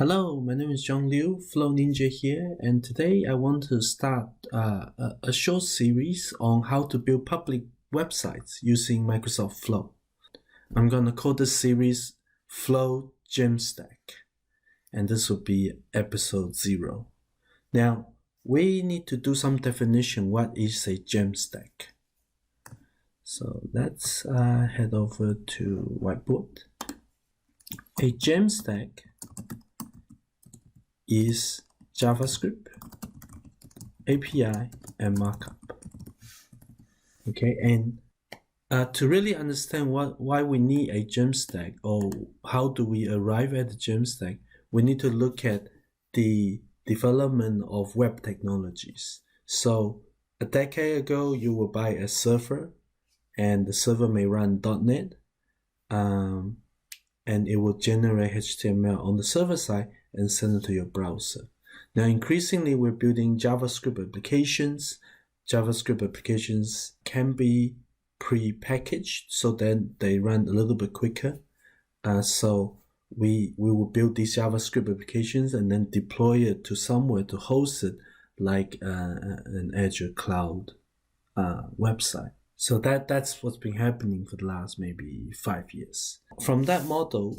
Hello, my name is John Liu, Flow Ninja here, and today I want to start a short series on how to build public websites using Microsoft Flow. I'm going to call this series Flow Gem Stack, and this will be episode 0. Now, we need to do some definition. What is a gem stack? So let's head over to whiteboard. A gem stack is JavaScript, API, and markup. Okay, and to really understand why we need a gem stack or how do we arrive at the gem stack, we need to look at the development of web technologies. So a decade ago, you will buy a server, and the server may run .NET, and it will generate HTML on the server side and send it to your browser. Now, increasingly, we're building JavaScript applications. JavaScript applications can be pre-packaged, so then they run a little bit quicker. So we will build these JavaScript applications and then deploy it to somewhere to host it, like an Azure cloud website. So that's what's been happening for the last maybe 5 years. From that model,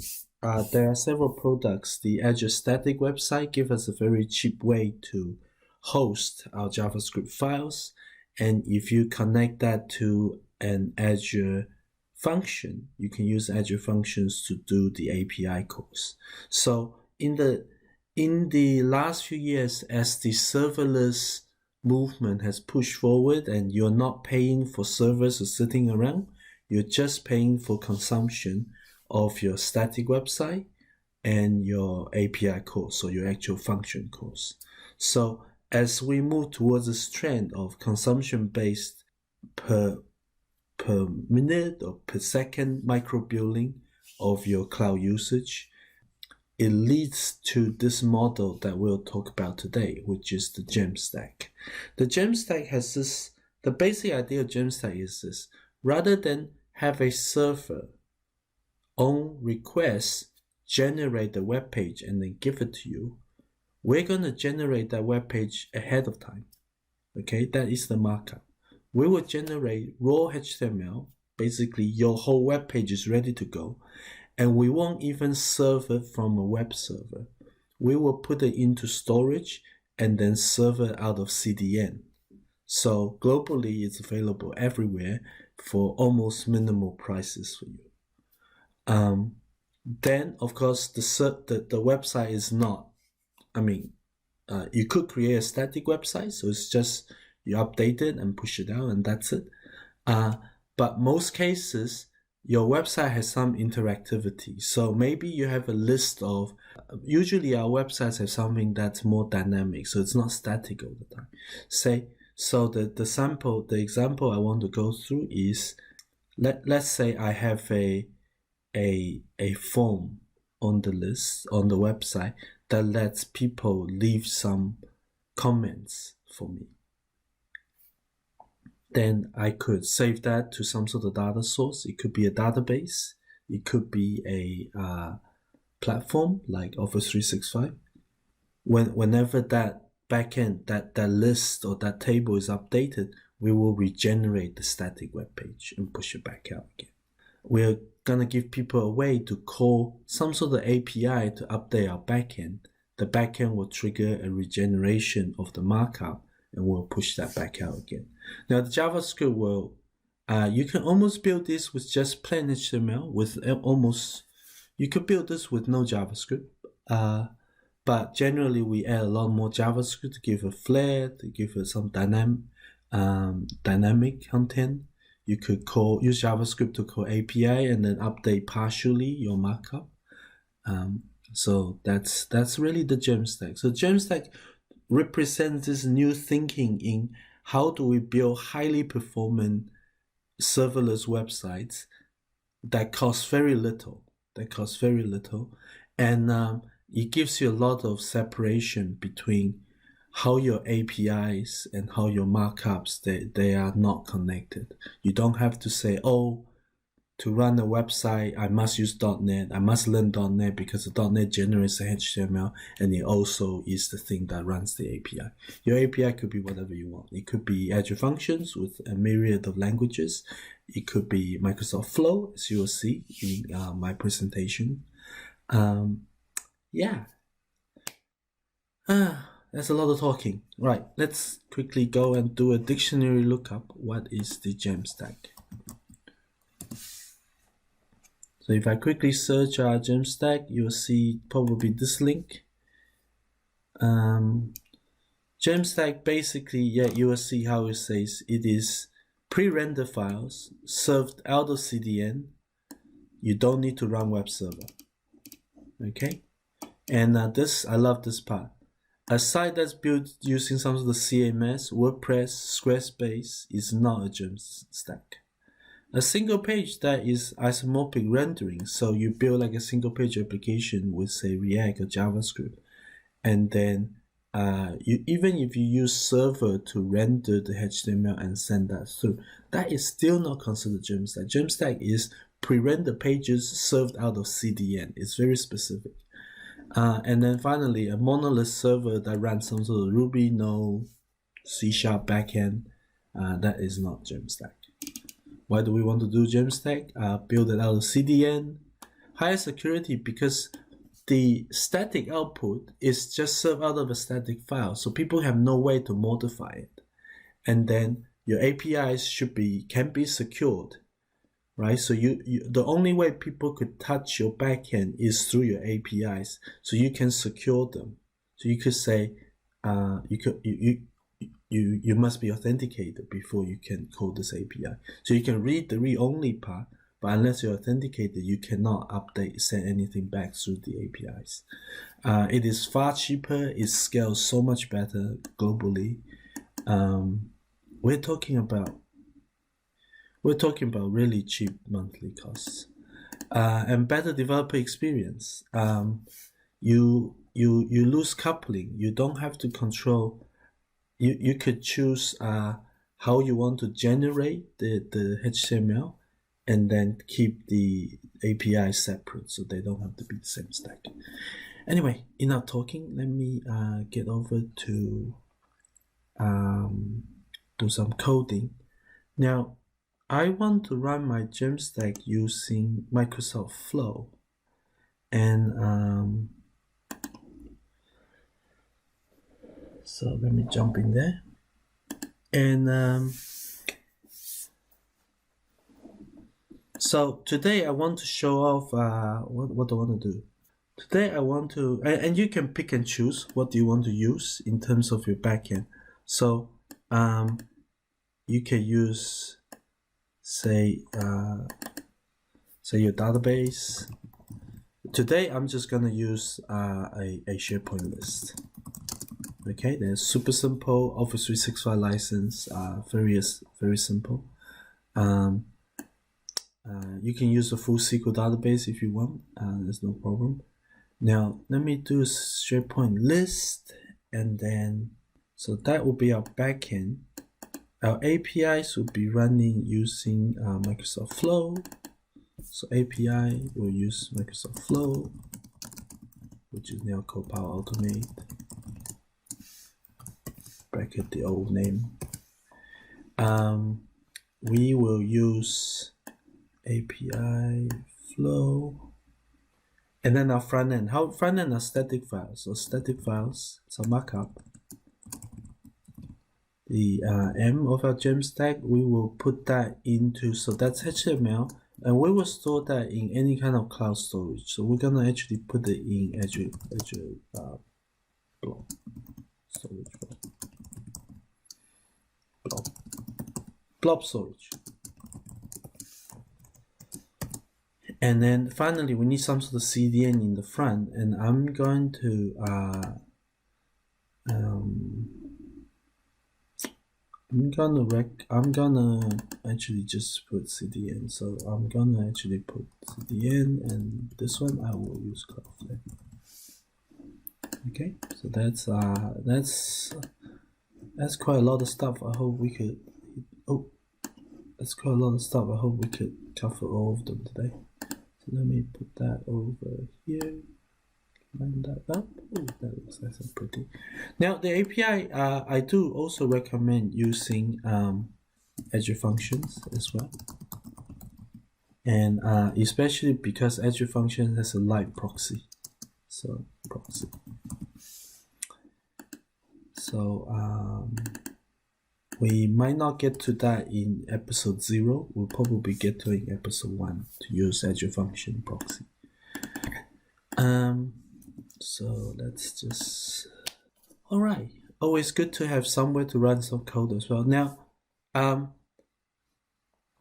there are several products. The Azure Static website gives us a very cheap way to host our JavaScript files. And if you connect that to an Azure function, you can use Azure Functions to do the API calls. So in the last few years, as the serverless movement has pushed forward and you're not paying for servers or sitting around, you're just paying for consumption of your static website and your API calls, so your actual function calls. So as we move towards this trend of consumption-based per minute or per second micro-billing of your cloud usage, it leads to this model that we'll talk about today, which is the gem stack. The gem stack has this, the basic idea of gem stack is this: rather than have a server on request generate the web page and then give it to you, we're going to generate that web page ahead of time. Okay, that is the markup. We will generate raw HTML. Basically, your whole web page is ready to go, and we won't even serve it from a web server. We will put it into storage and then serve it out of CDN. So globally, it's available everywhere for almost minimal prices for you. Then, of course, the website is not, you could create a static website, so it's just you update it and push it out and that's it. But most cases, your website has some interactivity. So maybe you have a list of, usually our websites have something that's more dynamic, so it's not static all the time. So the example I want to go through is, let's say I have a form on the list, on the website, that lets people leave some comments for me. Then I could save that to some sort of data source. It could be a database. It could be a platform like Office 365. Whenever that backend, that list or that table is updated, we will regenerate the static web page and push it back out again. We're going to give people a way to call some sort of API to update our backend. The backend will trigger a regeneration of the markup and we'll push that back out again. Now the JavaScript will, you can almost build this with just plain HTML, you could build this with no JavaScript, but generally we add a lot more JavaScript to give a flair, to give it some dynamic content. You could use JavaScript to call API and then update partially your markup. So that's really the gem stack. So gem stack represents this new thinking in how do we build highly performant serverless websites that cost very little. And it gives you a lot of separation between how your APIs and how your markups, they are not connected. You don't have to say, oh, to run a website, I must use .NET. I must learn .NET because the .NET generates the HTML, and it also is the thing that runs the API. Your API could be whatever you want. It could be Azure Functions with a myriad of languages. It could be Microsoft Flow, as you will see in my presentation. Yeah. That's a lot of talking. Right, let's quickly go and do a dictionary lookup. What is the gem stack? So if I quickly search our gem stack, you'll see probably this link. Gem stack basically, yeah, you will see how it says it is pre-render files served out of CDN. You don't need to run web server. Okay, and this, I love this part. A site that's built using some of the CMS, WordPress, Squarespace is not a gem stack. A single page that is isomorphic rendering, so you build like a single page application with say React or JavaScript, and then even if you use server to render the HTML and send that through, that is still not considered gem stack. Gem stack is pre-render pages served out of CDN. It's very specific. And then finally, a monolith server that runs some sort of Ruby, Node, C# backend, that is not gem stack. Why do we want to do gem stack? Build it out of CDN. Higher security because the static output is just served out of a static file, so people have no way to modify it. And then your APIs can be secured, right? So the only way people could touch your backend is through your APIs, so you can secure them. So you could say you must be authenticated before you can call this API. So you can read the read-only part, but unless you're authenticated, you cannot update, send anything back through the APIs. It is far cheaper. It scales so much better globally. We're talking about really cheap monthly costs, and better developer experience. You lose coupling. You don't have to control. You could choose how you want to generate the HTML, and then keep the API separate so they don't have to be the same stack. Anyway, enough talking. Let me get over to do some coding. Now, I want to run my gem stack using Microsoft Flow, and so let me jump in there, and so today I want to show off what I want to do. Today I want to, and you can pick and choose what you want to use in terms of your backend. So you can use say your database. Today I'm just gonna use a SharePoint list. Okay, there's super simple Office 365 license, very simple. You can use a full SQL database if you want. There's no problem. Now let me do SharePoint list, and then so that will be our backend. Our APIs will be running using Microsoft Flow. So API will use Microsoft Flow, which is now called Power Automate. Bracket the old name. We will use API Flow, and then our front end. How front end are static files. So static files, it's a markup. The M of our gem stack, we will put that into, so that's HTML, and we will store that in any kind of cloud storage. So we're gonna actually put it in Azure Blob storage. Blob storage. And then finally, we need some sort of CDN in the front, and I'm going to I'm gonna actually just put CDN. So I'm gonna actually put CDN, and this one I will use Cloudflare. Okay, so that's quite a lot of stuff. I hope we could. Oh, that's quite a lot of stuff. I hope we could cover all of them today. So let me put that over here. Line that up. Oh, that looks nice and pretty. Now the API, I do also recommend using Azure Functions as well, and especially because Azure Functions has a live proxy. So proxy. So we might not get to that in episode 0. We'll probably get to it in episode 1 to use Azure Function proxy. So let's just, all right. Always good to have somewhere to run some code as well. Now,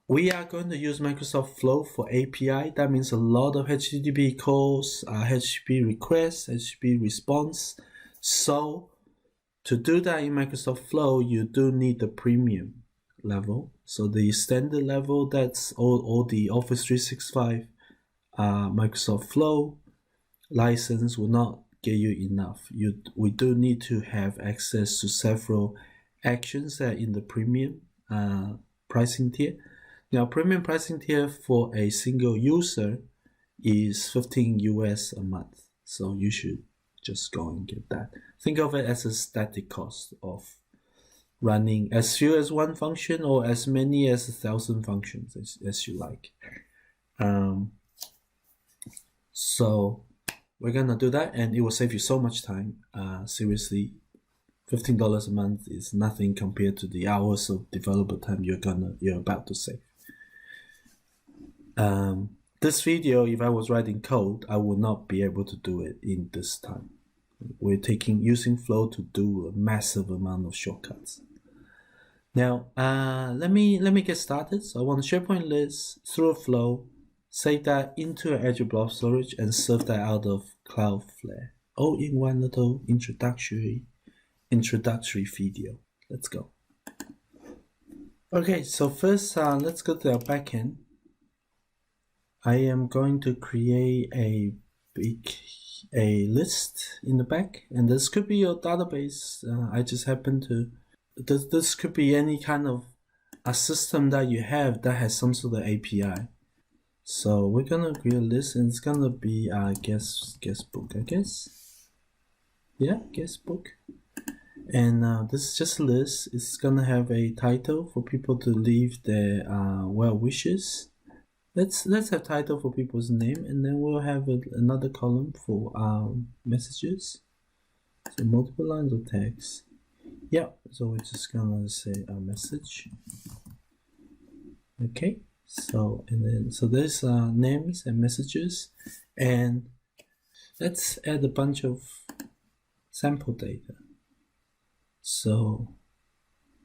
we are going to use Microsoft Flow for API. That means a lot of HTTP calls, HTTP requests, HTTP response. So to do that in Microsoft Flow, you do need the premium level. So the standard level, that's all the Office 365 Microsoft Flow license will not get you enough. We do need to have access to several actions that are in the premium pricing tier. Now, premium pricing tier for a single user is $15 US a month. So you should just go and get that. Think of it as a static cost of running as few as one function or as many as 1,000 functions as you like. So we're gonna do that, and it will save you so much time. Seriously, $15 a month is nothing compared to the hours of developer time you're about to save. This video, if I was writing code, I would not be able to do it in this time. We're using Flow to do a massive amount of shortcuts. Now, let me get started. So I want a SharePoint list through Flow, save that into an Azure Blob storage, and serve that out of Cloudflare. All in one little introductory video. Let's go. Okay, so first, let's go to our backend. I am going to create a list in the back, and this could be your database. I just happen to, this could be any kind of a system that you have that has some sort of API. So we're gonna create a list, and it's gonna be guest book, I guess. Yeah, guest book. And this is just a list. It's gonna have a title for people to leave their well wishes. Let's have title for people's name, and then we'll have another column for messages. So multiple lines of text. Yeah, so we're just gonna say a message. Okay, so there's names and messages, and let's add a bunch of sample data. So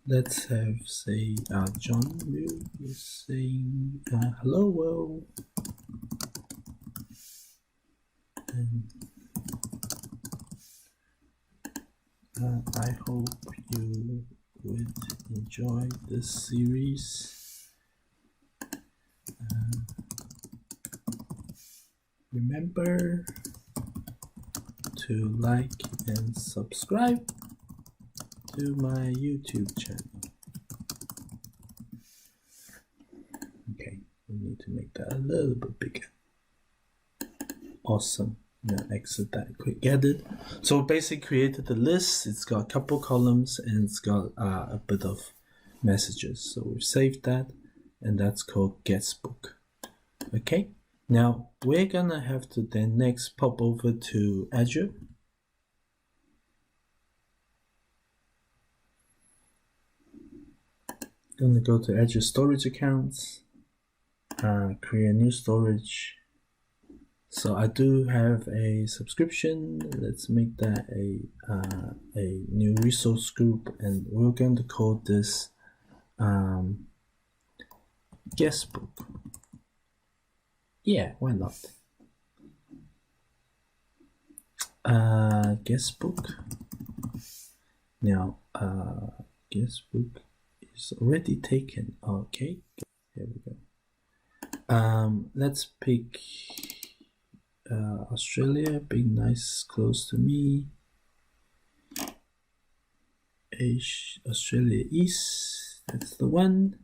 let's have, say, John Liu is saying hello world, and I hope you would enjoy this series. Remember to like and subscribe to my YouTube channel. Okay, we need to make that a little bit bigger. Awesome. Now exit that, quick edit. So basically created the list. It's got a couple columns, and it's got a bit of messages. So we've saved that, and that's called guest book. Okay, now we're gonna have to then next pop over to Azure. Gonna go to Azure storage accounts, create a new storage. So I do have a subscription. Let's make that a new resource group, and we're going to call this guest book. Yeah, why not? Guest book. Now, guest book is already taken. Okay, here we go. Let's pick Australia, being nice, close to me. Australia East, that's the one.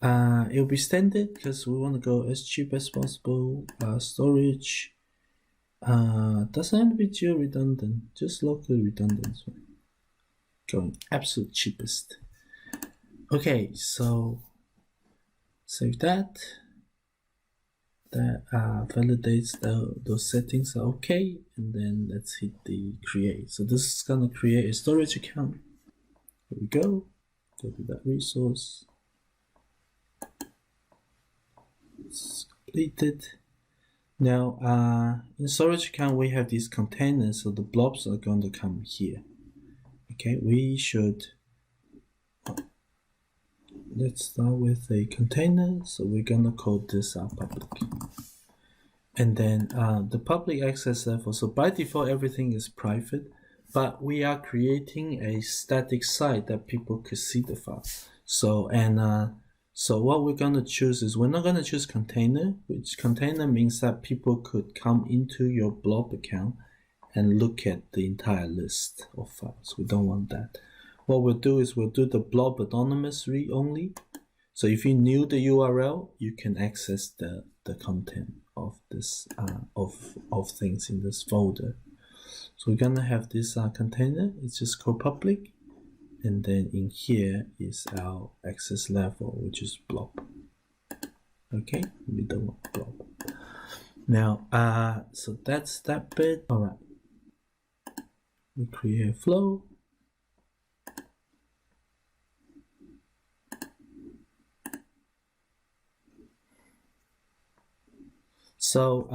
It'll be standard because we want to go as cheap as possible. Storage doesn't have to be geo redundant, just locally redundant. So going absolute cheapest. Okay, so save that. That validates those settings are okay, and then let's hit the create. So this is gonna create a storage account. Here we go. Go to that resource. It's completed. Now, in storage account we have these containers, so the blobs are going to come here. Okay, we should. Let's start with a container. So we're gonna call this our public, and then the public access level. So by default, everything is private, but we are creating a static site that people could see the file. So so what we're gonna choose is we're not gonna choose container, which container means that people could come into your Blob account and look at the entire list of files. We don't want that. What we'll do is we'll do the Blob anonymous read only. So if you knew the URL, you can access the content of this of things in this folder. So we're gonna have this container. It's just called public, and then in here is our access level, which is Blob. Okay, we don't want Blob. Now, so that's that bit. All right, we create a flow. So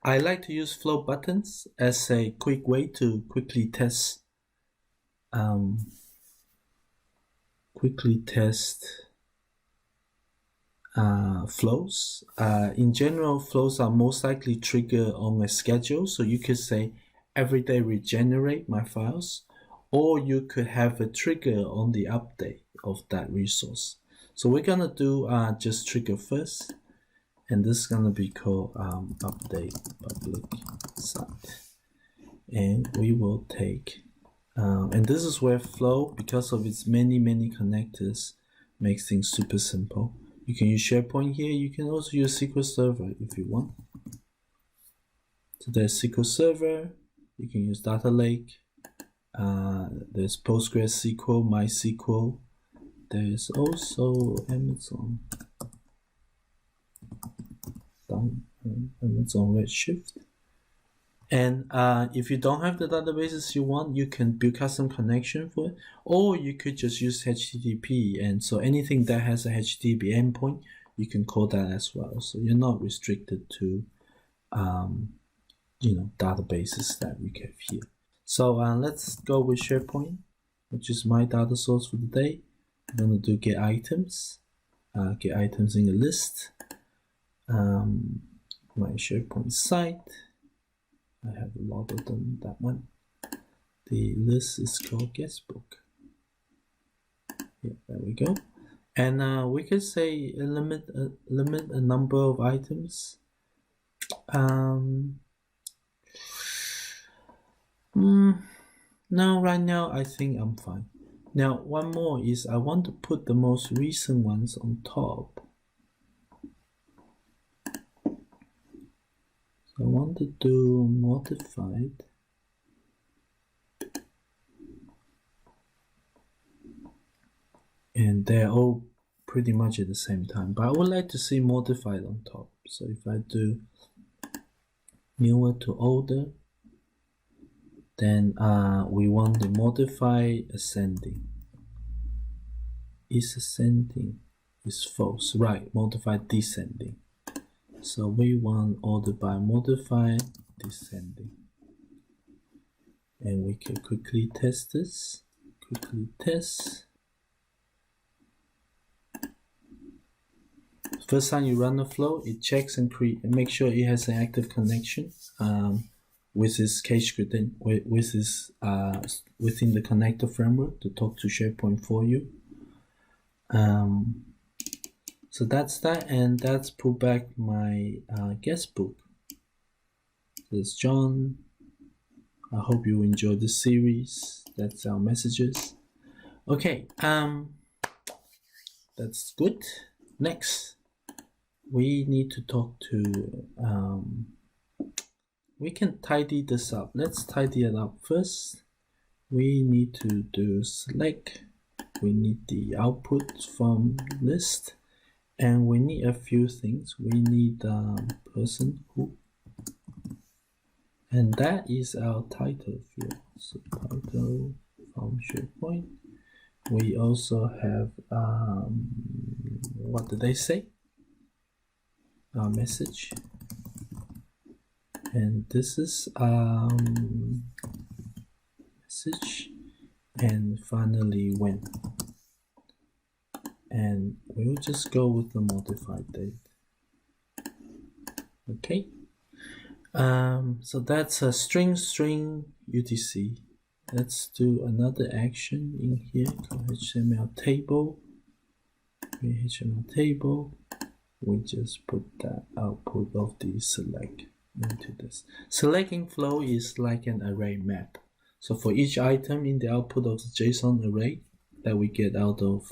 I like to use flow buttons as a quick way to quickly test flows. In general, flows are most likely triggered on a schedule. So you could say every day regenerate my files, or you could have a trigger on the update of that resource. So we're gonna do just trigger first. And this is gonna be called update public site, and we will take and this is where flow, because of its many connectors, makes things super simple. You can use SharePoint here. You can also use SQL Server if you want. So there's SQL Server. You can use Data Lake. There's PostgreSQL, MySQL. There's also Amazon. Amazon Redshift. And if you don't have the databases you want, you can build custom connection for it, or you could just use HTTP. And so anything that has a HTTP endpoint, you can call that as well. So you're not restricted to databases that you have here. So let's go with SharePoint, which is my data source for the day. I'm going to do get items in a list. My SharePoint site, I have a lot of them, that one. The list is called guestbook. Yeah, there we go. And we could say limit a number of items. No, right now I think I'm fine. Now one more is I want to put the most recent ones on top. I want to do modified. And they're all pretty much at the same time, but I would like to see modified on top. So if I do newer to older, then we want the modify ascending. Is ascending is false, right? Modify descending. So we want order by modify descending, and we can quickly test this. Quickly test. First time you run the flow, it checks and make sure it has an active connection with this case within this within the connector framework to talk to SharePoint for you. So that's that, and that's pull back my guest book. There's John. I hope you enjoy this series. That's our messages. Okay. That's good. Next, we need to talk to, we can tidy this up. Let's tidy it up first. We need to do select. We need the output from list. And we need a few things. We need person who, and that is our title field. So title from SharePoint. We also have, what did they say? Our message. And this is message. And finally when. And we'll just go with the modified date. Okay. So that's a string UTC. Let's do another action in here. Called HTML table. HTML table. We just put the output of the select into this. Selecting flow is like an array map. So for each item in the output of the JSON array that we get out of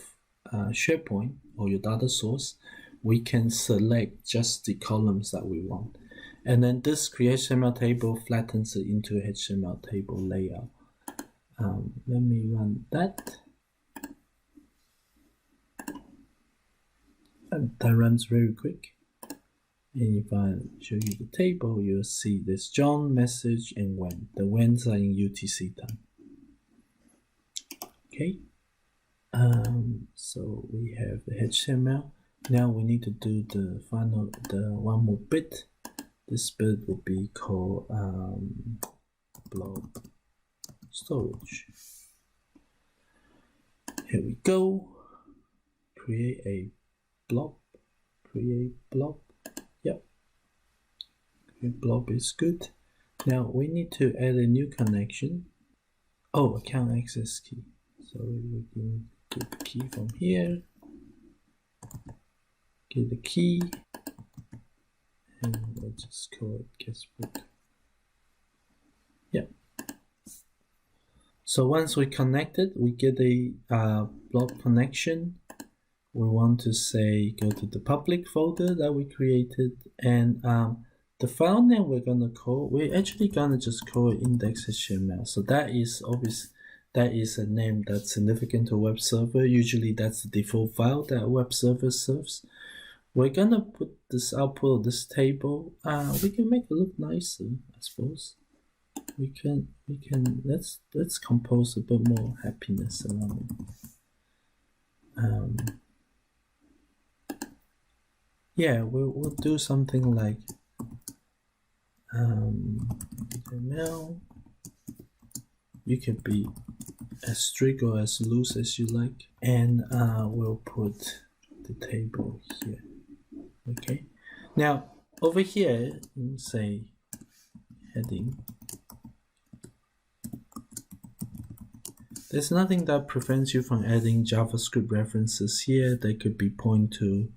SharePoint or your data source, we can select just the columns that we want. And then this create HTML table flattens it into a HTML table layout. Let me run that. And that runs very quick. And if I show you the table, you'll see this John, message, and when. The whens are in UTC time. Okay. So we have the HTML. Now we need to do the final, the one more bit. This bit will be called Blob storage. Here we go. Create a blob. Create blob. Yep. Create blob is good. Now we need to add a new connection. Oh, account access key. So we can get the key from here. Get the key. And we'll just call it guestbook. Yep. So once we connected, we get a blob connection. We want to say go to the public folder that we created, and the file name we're gonna call, we're actually gonna just call it index.html. So that is obvious. That is a name that's significant to web server. Usually that's the default file that a web server serves. We're gonna put this output of this table. We can make it look nicer, I suppose. We can let's compose a bit more happiness around it. Yeah, we'll do something like HTML. You can be as strict or as loose as you like, and we'll put the table here. Okay. Now over here, say heading. There's nothing that prevents you from adding JavaScript references here. They could be point to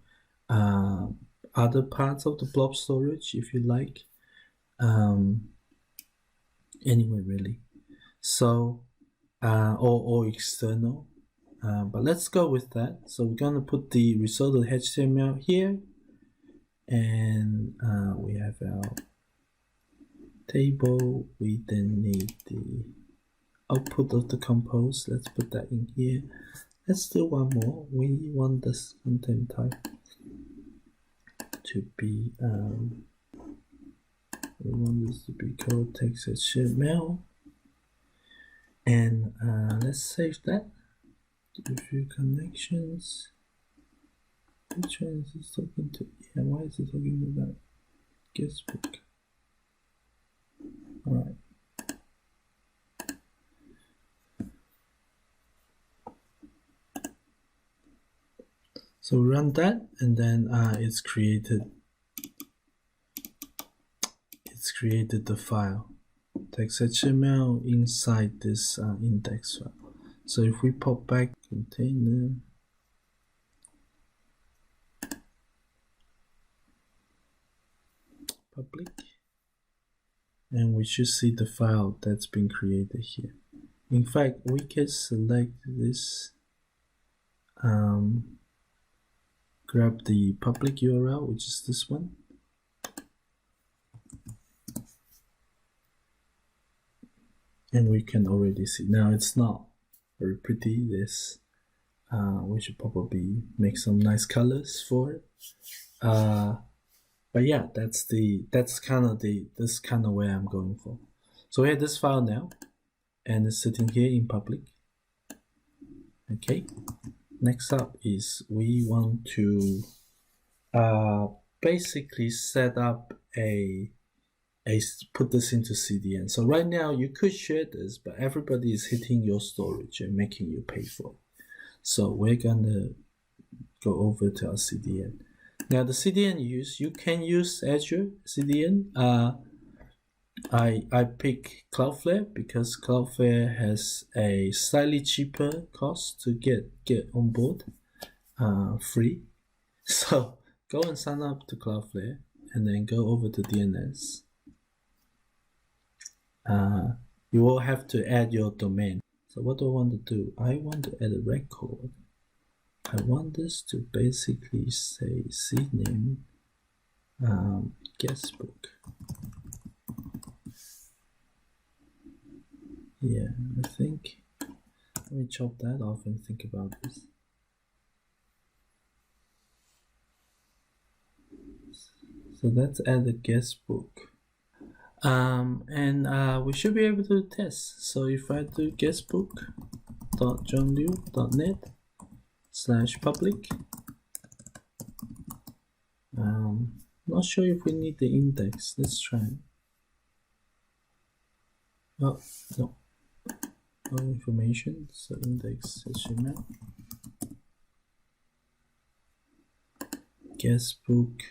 other parts of the blob storage if you like. Anyway, really. So, or external. But let's go with that. So we're gonna put the result of HTML here, and we have our table. We then need the output of the compose. Let's put that in here. Let's do one more. We want this content type to be we want this to be called text HTML, and let's save that. Do a few connections. Which one is this talking to? Yeah, why is it talking about guestbook? All right. So run that, and then it's created the file text.html inside this index file. So if we pop back container, public, and we should see the file that's been created here. In fact, we can select this grab the public URL, which is this one. And we can already see now it's not very pretty. This we should probably make some nice colors for it. But yeah, that's kind of where I'm going for. So we have this file now, and it's sitting here in public. Okay. Next up is we want to basically set up put this into CDN. So right now you could share this, but everybody is hitting your storage and making you pay for it. So we're gonna go over to our CDN. Now the CDN you can use Azure CDN. I pick Cloudflare because Cloudflare has a slightly cheaper cost to get on board, free. So go and sign up to Cloudflare and then go over to DNS. You will have to add your domain. So what do I want to do? I want to add a record. I want this to basically say cname guestbook. Yeah, I think let me chop that off and think about this. So let's add a guestbook. And we should be able to test. So if I do guestbook.johnliu.net/public, not sure if we need the index. Let's try it. Oh, no information. So index HTML guestbook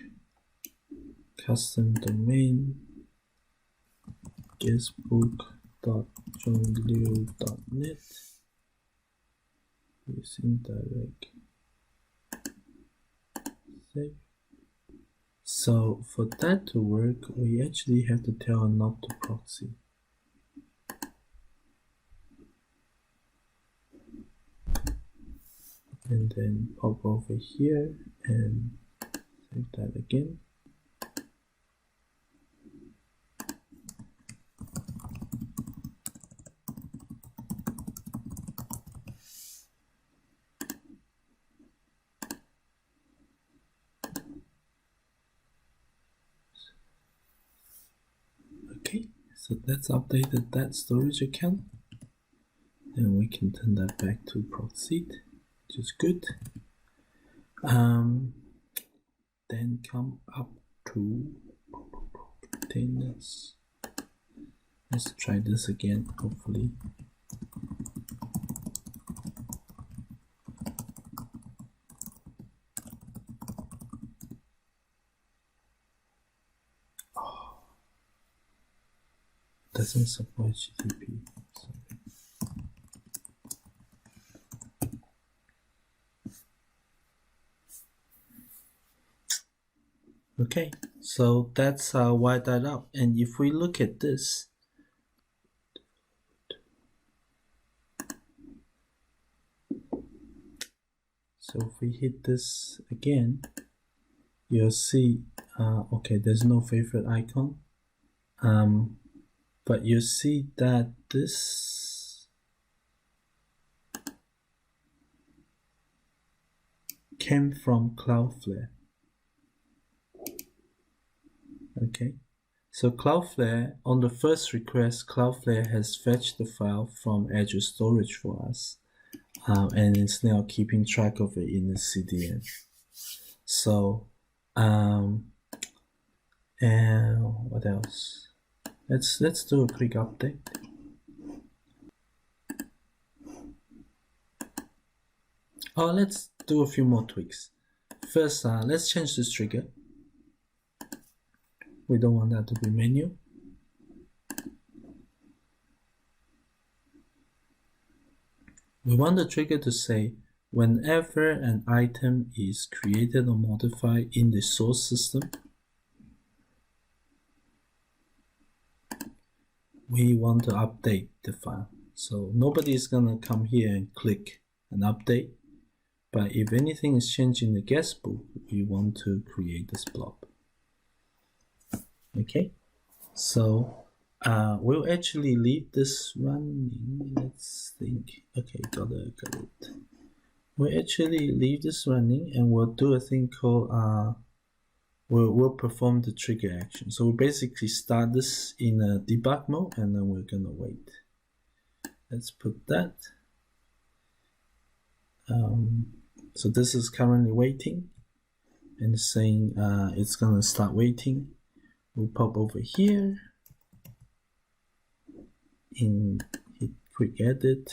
custom domain guestbook.johnliu.net is indirect. Save. So for that to work, we actually have to tell a not to proxy. And then pop over here and save that again. Okay, so that's updated that storage account. And we can turn that back to proceed, which is good. Then come up to containers. Let's try this again, hopefully. Oh, doesn't support HTTP. Sorry. Okay, so that's wired that up. And if we look at this, so if we hit this again, you'll see, okay, there's no favorite icon. But you see that this came from Cloudflare. Okay, so Cloudflare, on the first request, Cloudflare has fetched the file from Azure Storage for us, and it's now keeping track of it in the CDN. So, and what else? Let's do a quick update. Oh, let's do a few more tweaks. First, let's change this trigger. We don't want that to be menu. We want the trigger to say whenever an item is created or modified in the source system, we want to update the file. So nobody is gonna come here and click an update. But if anything is changed in the guestbook, we want to create this blob. Okay, so we'll actually leave this running. Let's think. Okay, got it. We'll actually leave this running, and we'll do a thing called we'll perform the trigger action. So we basically start this in a debug mode, and then we're gonna wait. Let's put that. So this is currently waiting, and it's saying it's gonna start waiting. We pop over here and hit quick edit,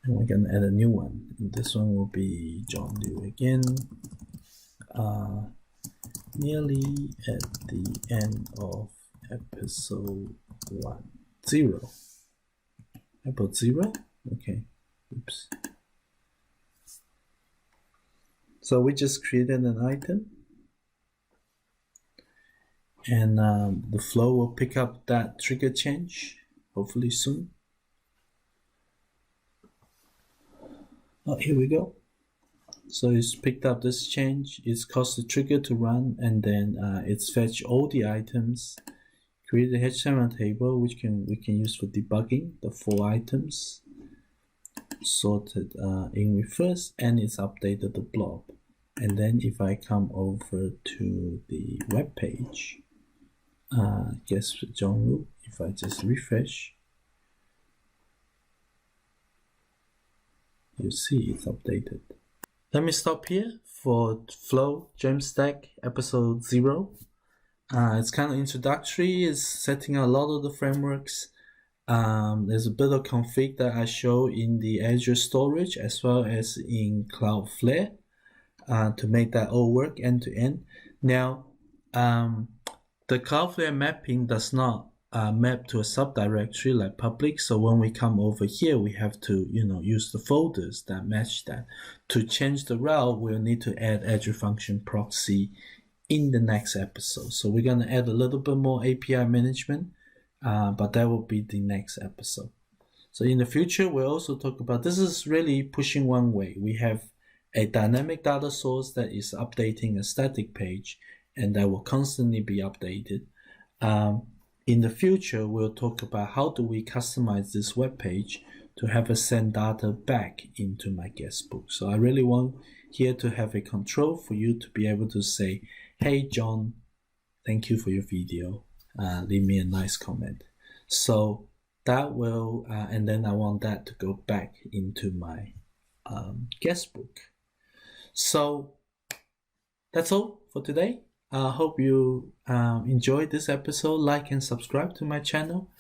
and we're gonna add a new one. And this one will be John Liu again. Nearly at the end of episode 10. Episode 0? Okay. Oops. So we just created an item, and the flow will pick up that trigger change, hopefully soon. Oh, here we go. So it's picked up this change, it's caused the trigger to run, and then it's fetched all the items, create a HTML table which we can use for debugging the 4 items, sorted in reverse, and it's updated the blob. And then if I come over to the web page, guess John Liu, if I just refresh, you see it's updated. Let me stop here for Flow Jamstack episode 0. It's kind of introductory. It's setting a lot of the frameworks. There's a bit of config that I show in the Azure storage as well as in Cloudflare to make that all work end to end. Now, the Cloudflare mapping does not map to a subdirectory like public, so when we come over here, we have to use the folders that match that. To change the route, we'll need to add Azure Function proxy in the next episode. So we're going to add a little bit more API management, but that will be the next episode. So in the future, we'll also talk about, this is really pushing one way. We have a dynamic data source that is updating a static page, and that will constantly be updated. In the future, we'll talk about how do we customize this web page to have it send data back into my guestbook. So I really want here to have a control for you to be able to say, hey John, thank you for your video. Leave me a nice comment. So that will, and then I want that to go back into my guestbook. So that's all for today. I hope you enjoyed this episode. Like and subscribe to my channel.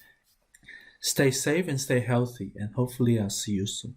Stay safe and stay healthy, and hopefully I'll see you soon.